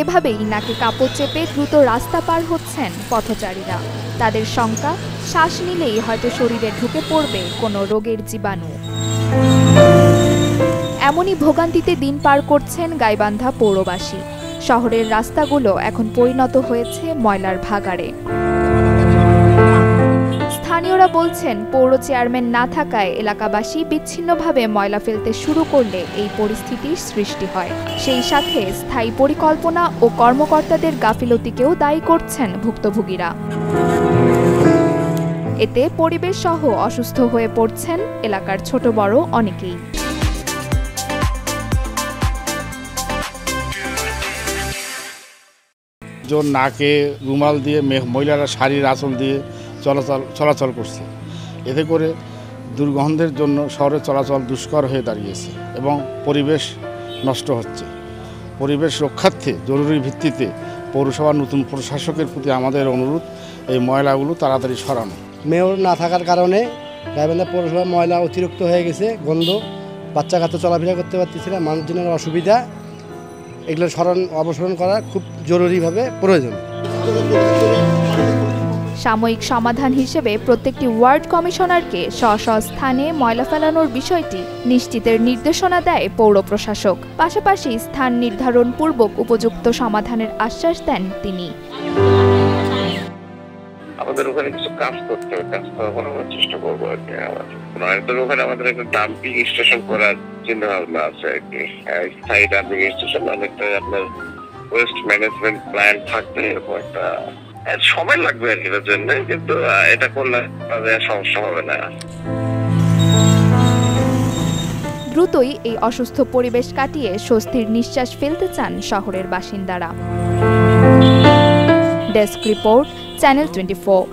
এভাবেই নাকে কাপড় চেপে দ্রুত রাস্তা পার হচ্ছেন পথচারীরা। তাদের শঙ্কা, শ্বাস নিলেই হয়তো শরীরে ঢুকে পড়বে কোনো রোগের জীবাণু। এমনই ভোগান্তিতে দিন পার করছেন গাইবান্ধা পৌরবাসী। শহরের রাস্তাগুলো এখন পরিণত হয়েছে ময়লার ভাগাড়ে। স্থানীয়রা বলছেন, পৌর চেয়ারম্যান না থাকায় এলাকাবাসী বিচ্ছিন্নভাবে ময়লা ফেলতে শুরু করলে এই পরিস্থিতির সৃষ্টি হয়। সেই সাথে স্থায়ী পরিকল্পনা ও কর্মকর্তাদের গাফিলতিকেও দায়ী করছেন ভুক্তভোগীরা। এতে পরিবেশ সহ অসুস্থ হয়ে পড়ছেন এলাকার ছোট বড় অনেকেই। নাকে রুমাল দিয়ে মহিলারা শাড়ির আঁচল দিয়ে চলাচল করছে। এতে করে দুর্গন্ধের জন্য শহরে চলাচল দুষ্কর হয়ে দাঁড়িয়েছে এবং পরিবেশ নষ্ট হচ্ছে। পরিবেশ রক্ষার্থে জরুরি ভিত্তিতে পৌরসভার নতুন প্রশাসকের প্রতি আমাদের অনুরোধ, এই ময়লাগুলো তাড়াতাড়ি সরানো। মেয়র না থাকার কারণে গাইবান্ধা পৌরসভার ময়লা অতিরিক্ত হয়ে গেছে, গন্ধ, বাচ্চা কাচ্চা চলাফেরা করতে পারতেছে না, মানুষজনের অসুবিধা। এগুলো অপসারণ করা খুব জরুরিভাবে প্রয়োজন। সাময়িক সমাধান হিসেবে প্রত্যেকটি ওয়ার্ড কমিশনারকে স্ব স্থানে ময়লা ফেলানোর বিষয়টি নিশ্চিতের নির্দেশনা দেয় পৌর প্রশাসক। পাশাপাশি স্থান নির্ধারণ পূর্বক উপযুক্ত সমাধানের আশ্বাস দেন তিনি। আমাদের ওখানে কিছু কাজ করতে হবে, কাজ করার চেষ্টা করবো আর কি। ওখানে আমাদের একটা ডাম্পিং স্টেশন করার চিন্তা ভাবনা আছে আর কি। স্থায়ী ডাম্পিং স্টেশন, অনেকটা আপনার ওয়েস্ট ম্যানেজমেন্ট প্ল্যান থাকবে, এরকম একটা সময় লাগবে আর কি এটার জন্য, কিন্তু এটা করলে সমস্যা হবে না। দ্রুতই এই অসুস্থ পরিবেশ কাটিয়ে স্বস্তির নিঃশ্বাস ফেলতে চান শহরের বাসিন্দারা। Desk report, channel 24।